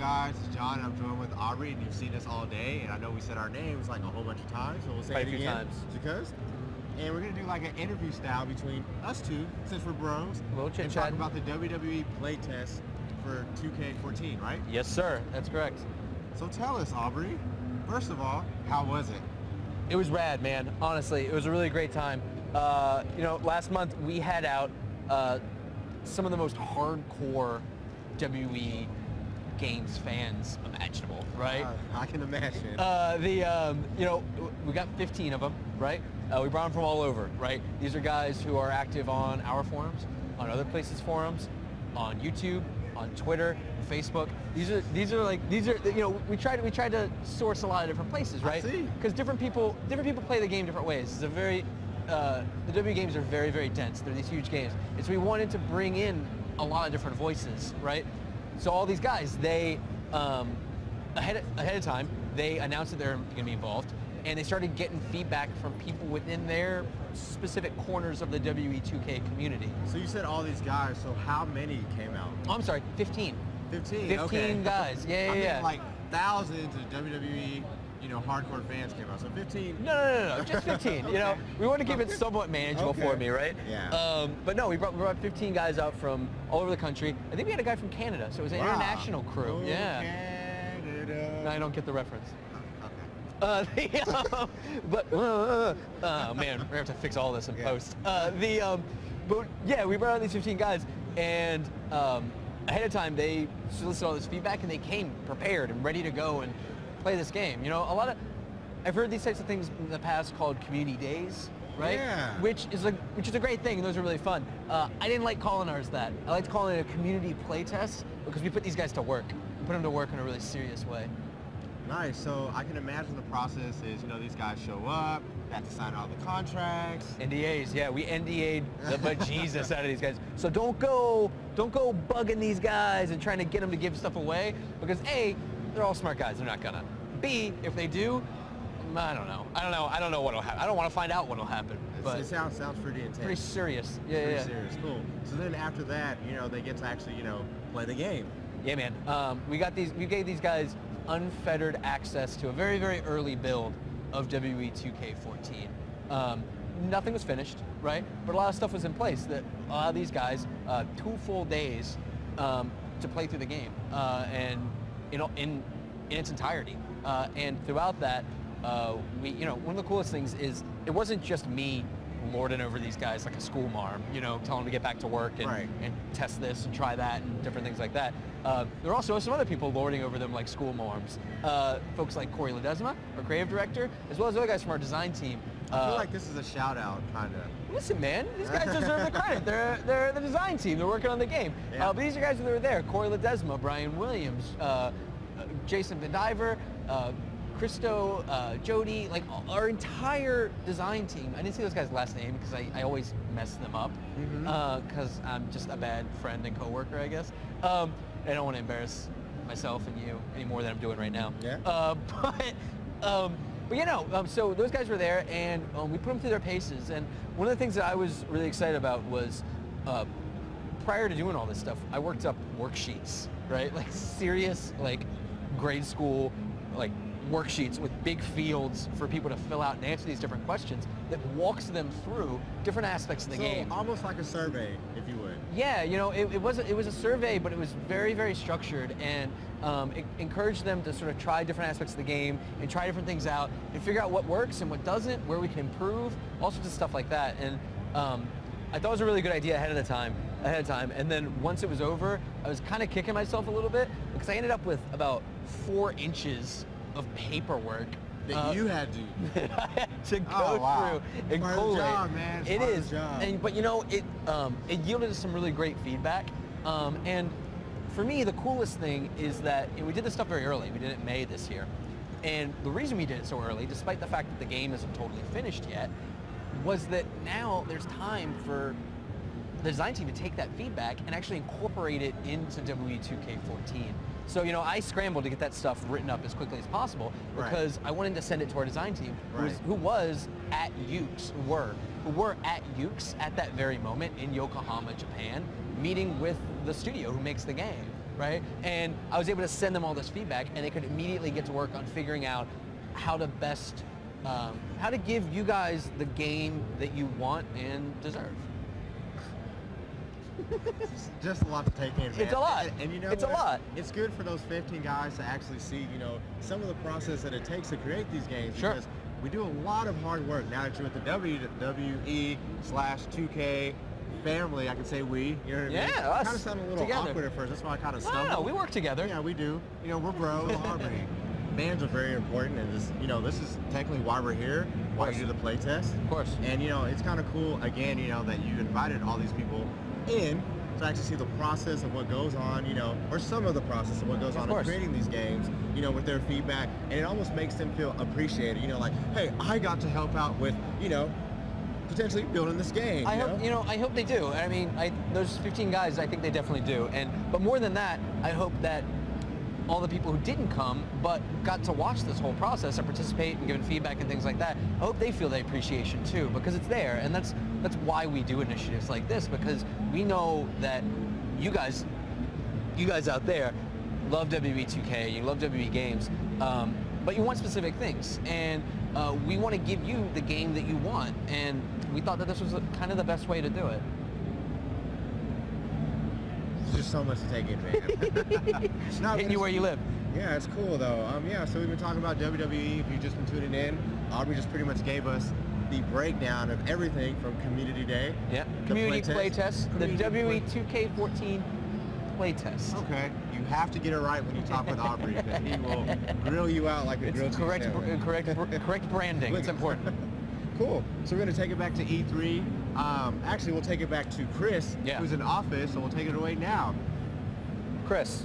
guys? It's John, and I'm joined with Aubrey, and you've seen us all day, and I know we said our names like a whole bunch of times, so we'll say Quite it a few again. times. Because, and we're going to do like an interview style between us two, since we're bros, A little and chit-chat. talk about the WWE playtest for 2K14, right? Yes, sir. That's correct. So tell us, Aubrey, first of all, how was it? It was rad, man. Honestly, it was a really great time. Last month we had out some of the most hardcore WWE games fans imaginable, right? I can imagine. We got 15 of them, right? We brought them from all over, right? These are guys who are active on our forums, on other places' forums, on YouTube, on Twitter, Facebook. These are we tried to source a lot of different places, right? I see. Because different people play the game different ways. It's a very the W games are very, very dense. They're these huge games. And so we wanted to bring in a lot of different voices, right? So all these guys, they ahead of time, they announced that they're going to be involved, and they started getting feedback from people within their specific corners of the Wwe 2K community. So you said all these guys, so how many came out? Oh, I'm sorry, 15. 15, 15 okay. guys, yeah. I mean, like thousands of WWE, hardcore fans came out, so 15. No, just 15. Okay. We want to keep it somewhat manageable for me, right? Yeah. But no, we brought 15 guys out from all over the country. I think we had a guy from Canada, so it was an international crew. Oh, yeah. Canada. No, I don't get the reference. Okay. Oh man, we're gonna have to fix all this in post. But yeah, we brought out these 15 guys, and ahead of time they solicited all this feedback, and they came prepared and ready to go and play this game. I've heard these types of things in the past called community days, right? Yeah. Which is a great thing, and those are really fun. I didn't like calling ours that. I liked calling it a community playtest because we put these guys to work. We put them to work in a really serious way. Nice. So I can imagine the process is, these guys show up, they have to sign all the contracts. NDAs, yeah, we NDA'd the bejesus out of these guys. So don't go bugging these guys and trying to get them to give stuff away, because A, they're all smart guys, they're not gonna. B, if they do, I don't know what'll happen. I don't want to find out what'll happen. But It sounds pretty intense. pretty serious. Yeah, Pretty serious. Cool. So then after that, they get to actually, play the game. Yeah, man. We gave these guys unfettered access to a very, very early build of Wwe 2K14. Nothing was finished, right? But a lot of stuff was in place that allowed these guys 2 full days to play through the game, and in its entirety. And throughout that, one of the coolest things is it wasn't just me lording over these guys like a school marm, telling them to get back to work and test this and try that and different things like that. There are also some other people lording over them like school marms. Folks like Corey Ledesma, our creative director, as well as other guys from our design team. I feel like this is a shout out, kind of. Listen, man, these guys deserve the credit. They're the design team. They're working on the game. Yeah. But these are guys that were there. Corey Ledesma, Brian Williams, Jason Vandiver, Christo, Jody, like our entire design team. I didn't say those guys' last name because I always mess them up because I'm just a bad friend and coworker, I guess. I don't want to embarrass myself and you any more than I'm doing right now. Yeah. So those guys were there, and we put them through their paces. And one of the things that I was really excited about was prior to doing all this stuff, I worked up worksheets, right? Like serious, like grade school, like worksheets with big fields for people to fill out and answer these different questions that walks them through different aspects of the game. Almost like a survey, if you would. Yeah, it was a survey, but it was very, very structured, and it encouraged them to sort of try different aspects of the game and try different things out and figure out what works and what doesn't, where we can improve, all sorts of stuff like that. And I thought it was a really good idea ahead of time. And then once it was over, I was kind of kicking myself a little bit because I ended up with about 4 inches of paperwork That you had to go through and collate. Job, man. It is, job. but it yielded some really great feedback. And for me, the coolest thing is that we did this stuff very early. We did it in May this year, and the reason we did it so early, despite the fact that the game isn't totally finished yet, was that now there's time for the design team to take that feedback and actually incorporate it into Wwe 2K14. So, I scrambled to get that stuff written up as quickly as possible because I wanted to send it to our design team who was at Ukes, who were at Ukes at that very moment in Yokohama, Japan, meeting with the studio who makes the game. right? And I was able to send them all this feedback, and they could immediately get to work on figuring out how to best, how to give you guys the game that you want and deserve. It's just a lot to take in, man. It's a lot. And you know it's what? a lot. It's good for those 15 guys to actually see, you know, some of the process that it takes to create these games. Sure. Because we do a lot of hard work. Now that you're with the WWE/2K family, I can say we. You know what I mean? Yeah, us Kind of sounded a little together. awkward at first. That's why I kind of stumbled. No, we work together. Yeah, we do. You know, we're bros. Aubrey. Fans are very important, and this, you know, this is technically why we're here, why you do the play test. Of course. And you know, it's kind of cool again, you know, that you invited all these people in to actually see the process of what goes on, you know, or some of the process of what goes on in creating these games, you know, with their feedback, and it almost makes them feel appreciated. You know, like, hey, I got to help out with, you know, potentially building this game. I hope they do. I mean, those 15 guys, I think they definitely do. But more than that, I hope that all the people who didn't come but got to watch this whole process and participate and give feedback and things like that, I hope they feel the appreciation too, because it's there, and that's why we do initiatives like this, because we know that you guys out there love WWE 2K, you love WWE games, but you want specific things, and we want to give you the game that you want, and we thought that this was kind of the best way to do it. Just so much to take in, man. Hitting you where you live. Yeah, it's cool though. Yeah, so we've been talking about WWE. If you've just been tuning in, Aubrey just pretty much gave us the breakdown of everything from Community Day. Yeah, Community Playtest, the Wwe 2K14 Playtest. Okay, you have to get it right when you talk with Aubrey, because he will grill you out like a grilled cheese sandwich. Correct branding. It's important. Cool. So we're going to take it back to E3. Actually, we'll take it back to Chris, who's in office, so we'll take it away now. Chris.